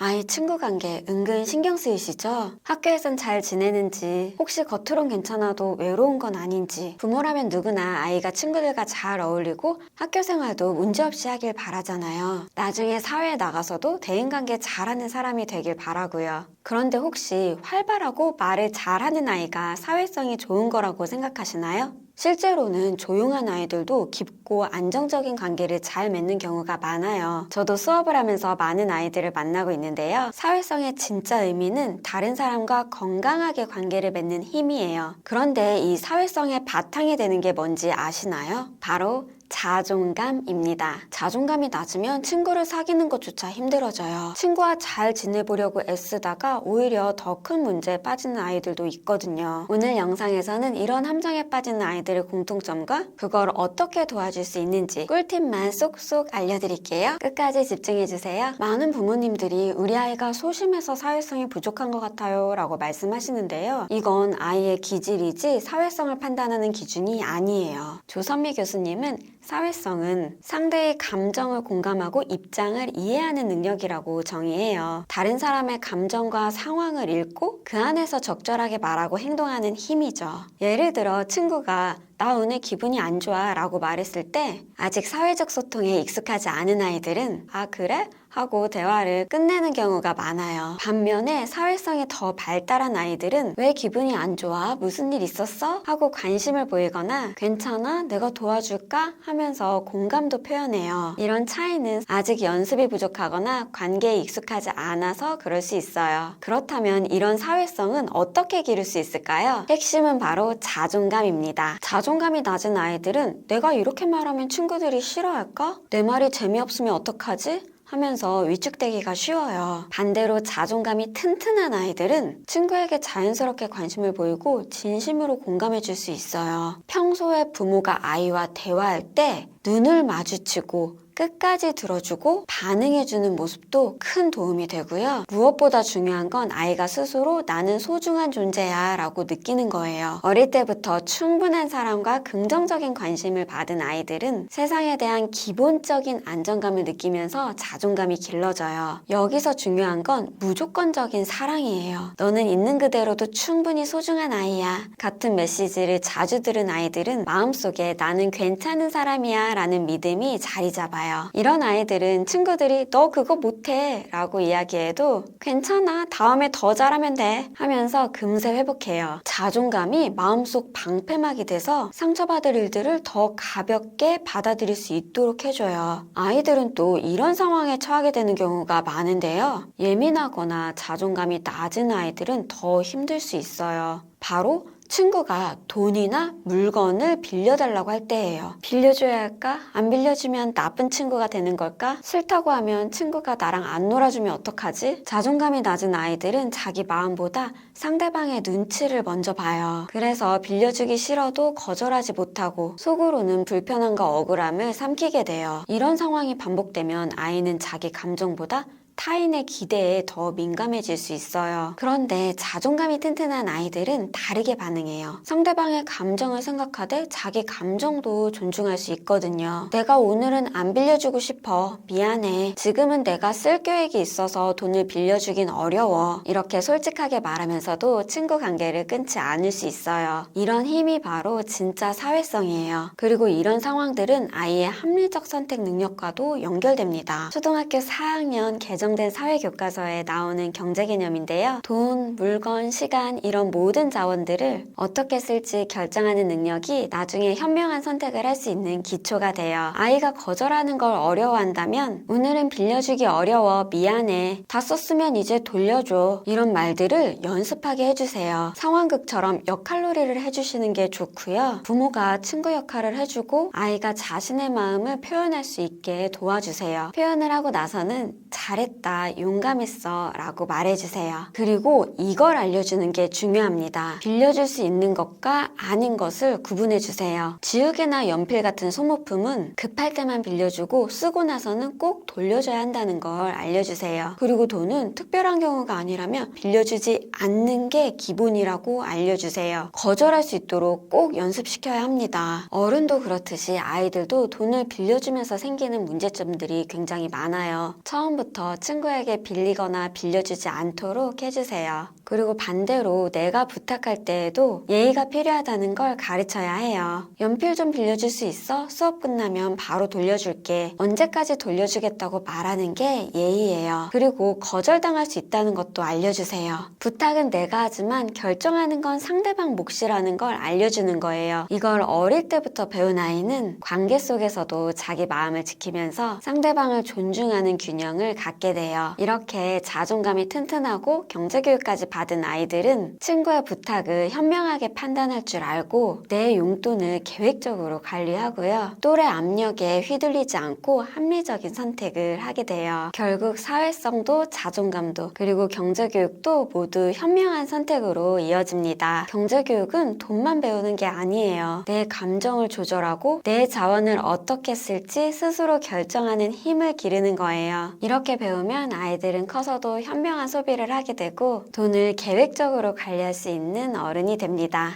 아이 친구 관계 은근 신경 쓰이시죠? 학교에선 잘 지내는지, 혹시 겉으론 괜찮아도 외로운 건 아닌지. 부모라면 누구나 아이가 친구들과 잘 어울리고 학교 생활도 문제없이 하길 바라잖아요. 나중에 사회에 나가서도 대인관계 잘하는 사람이 되길 바라고요. 그런데 혹시 활발하고 말을 잘하는 아이가 사회성이 좋은 거라고 생각하시나요? 실제로는 조용한 아이들도 깊고 안정적인 관계를 잘 맺는 경우가 많아요. 저도 수업을 하면서 많은 아이들을 만나고 있는데요. 사회성의 진짜 의미는 다른 사람과 건강하게 관계를 맺는 힘이에요. 그런데 이 사회성의 바탕이 되는 게 뭔지 아시나요? 바로 자존감입니다. 자존감이 낮으면 친구를 사귀는 것조차 힘들어져요. 친구와 잘 지내보려고 애쓰다가 오히려 더 큰 문제에 빠지는 아이들도 있거든요. 오늘 영상에서는 이런 함정에 빠지는 아이들의 공통점과 그걸 어떻게 도와줄 수 있는지 꿀팁만 쏙쏙 알려드릴게요. 끝까지 집중해주세요. 많은 부모님들이 우리 아이가 소심해서 사회성이 부족한 것 같아요 라고 말씀하시는데요. 이건 아이의 기질이지 사회성을 판단하는 기준이 아니에요. 조선미 교수님은 사회성은 상대의 감정을 공감하고 입장을 이해하는 능력이라고 정의해요. 다른 사람의 감정과 상황을 읽고 그 안에서 적절하게 말하고 행동하는 힘이죠. 예를 들어 친구가 나 오늘 기분이 안 좋아 라고 말했을 때 아직 사회적 소통에 익숙하지 않은 아이들은 아 그래? 하고 대화를 끝내는 경우가 많아요. 반면에 사회성이 더 발달한 아이들은 왜 기분이 안 좋아? 무슨 일 있었어? 하고 관심을 보이거나 괜찮아? 내가 도와줄까? 하면서 공감도 표현해요. 이런 차이는 아직 연습이 부족하거나 관계에 익숙하지 않아서 그럴 수 있어요. 그렇다면 이런 사회성은 어떻게 기를 수 있을까요? 핵심은 바로 자존감입니다. 자존감이 낮은 아이들은 내가 이렇게 말하면 친구들이 싫어할까? 내 말이 재미없으면 어떡하지? 하면서 위축되기가 쉬워요. 반대로 자존감이 튼튼한 아이들은 친구에게 자연스럽게 관심을 보이고 진심으로 공감해 줄 수 있어요. 평소에 부모가 아이와 대화할 때 눈을 마주치고 끝까지 들어주고 반응해주는 모습도 큰 도움이 되고요. 무엇보다 중요한 건 아이가 스스로 나는 소중한 존재야 라고 느끼는 거예요. 어릴 때부터 충분한 사랑과 긍정적인 관심을 받은 아이들은 세상에 대한 기본적인 안정감을 느끼면서 자존감이 길러져요. 여기서 중요한 건 무조건적인 사랑이에요. 너는 있는 그대로도 충분히 소중한 아이야. 같은 메시지를 자주 들은 아이들은 마음속에 나는 괜찮은 사람이야 라는 믿음이 자리 잡아요. 이런 아이들은 친구들이 너 그거 못해 라고 이야기해도 괜찮아 다음에 더 잘하면 돼 하면서 금세 회복해요. 자존감이 마음속 방패막이 돼서 상처받을 일들을 더 가볍게 받아들일 수 있도록 해줘요. 아이들은 또 이런 상황에 처하게 되는 경우가 많은데요. 예민하거나 자존감이 낮은 아이들은 더 힘들 수 있어요. 바로 친구가 돈이나 물건을 빌려달라고 할 때예요. 빌려줘야 할까? 안 빌려주면 나쁜 친구가 되는 걸까? 싫다고 하면 친구가 나랑 안 놀아주면 어떡하지? 자존감이 낮은 아이들은 자기 마음보다 상대방의 눈치를 먼저 봐요. 그래서 빌려주기 싫어도 거절하지 못하고 속으로는 불편함과 억울함을 삼키게 돼요. 이런 상황이 반복되면 아이는 자기 감정보다 타인의 기대에 더 민감해질 수 있어요. 그런데 자존감이 튼튼한 아이들은 다르게 반응해요. 상대방의 감정을 생각하되 자기 감정도 존중할 수 있거든요. 내가 오늘은 안 빌려주고 싶어. 미안해. 지금은 내가 쓸 계획이 있어서 돈을 빌려주긴 어려워. 이렇게 솔직하게 말하면서도 친구 관계를 끊지 않을 수 있어요. 이런 힘이 바로 진짜 사회성이에요. 그리고 이런 상황들은 아이의 합리적 선택 능력과도 연결됩니다. 초등학교 4학년 개정된 사회교과서에 나오는 경제 개념인데요. 돈, 물건, 시간 이런 모든 자원들을 어떻게 쓸지 결정하는 능력이 나중에 현명한 선택을 할 수 있는 기초가 돼요. 아이가 거절하는 걸 어려워한다면 오늘은 빌려주기 어려워 미안해 다 썼으면 이제 돌려줘 이런 말들을 연습하게 해주세요. 상황극처럼 역할놀이를 해주시는 게 좋고요. 부모가 친구 역할을 해주고 아이가 자신의 마음을 표현할 수 있게 도와주세요. 표현을 하고 나서는 잘했다, 용감했어 라고 말해주세요. 그리고 이걸 알려주는 게 중요합니다. 빌려줄 수 있는 것과 아닌 것을 구분해주세요. 지우개나 연필 같은 소모품은 급할 때만 빌려주고 쓰고 나서는 꼭 돌려줘야 한다는 걸 알려주세요. 그리고 돈은 특별한 경우가 아니라면 빌려주지 않는 게 기본이라고 알려주세요. 거절할 수 있도록 꼭 연습시켜야 합니다. 어른도 그렇듯이 아이들도 돈을 빌려주면서 생기는 문제점들이 굉장히 많아요. 처음부터 친구에게 빌리거나 빌려주지 않도록 해주세요. 그리고 반대로 내가 부탁할 때에도 예의가 필요하다는 걸 가르쳐야 해요. 연필 좀 빌려줄 수 있어? 수업 끝나면 바로 돌려줄게. 언제까지 돌려주겠다고 말하는 게 예의예요. 그리고 거절당할 수 있다는 것도 알려주세요. 부탁은 내가 하지만 결정하는 건 상대방 몫이라는 걸 알려주는 거예요. 이걸 어릴 때부터 배운 아이는 관계 속에서도 자기 마음을 지키면서 상대방을 존중하는 균형을 갖게 돼요. 이렇게 자존감이 튼튼하고 경제교육까지 받은 아이들은 친구의 부탁을 현명하게 판단할 줄 알고 내 용돈을 계획적으로 관리하고요. 또래 압력에 휘둘리지 않고 합리적인 선택을 하게 돼요. 결국 사회성도 자존감도 그리고 경제교육도 모두 현명한 선택으로 이어집니다. 경제교육은 돈만 배우는 게 아니에요. 내 감정을 조절하고 내 자원을 어떻게 쓸지 스스로 결정하는 힘을 기르는 거예요. 이렇게 배우면 아이들은 커서도 현명한 소비를 하게 되고 돈을 계획적으로 관리할 수 있는 어른이 됩니다.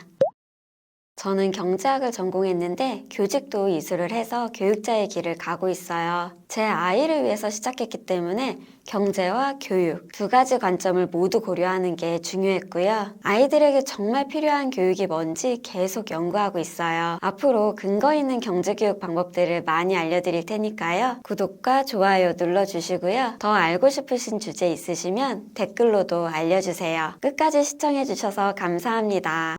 저는 경제학을 전공했는데 교직도 이수를 해서 교육자의 길을 가고 있어요. 제 아이를 위해서 시작했기 때문에 경제와 교육 두 가지 관점을 모두 고려하는 게 중요했고요. 아이들에게 정말 필요한 교육이 뭔지 계속 연구하고 있어요. 앞으로 근거 있는 경제교육 방법들을 많이 알려드릴 테니까요. 구독과 좋아요 눌러주시고요. 더 알고 싶으신 주제 있으시면 댓글로도 알려주세요. 끝까지 시청해주셔서 감사합니다.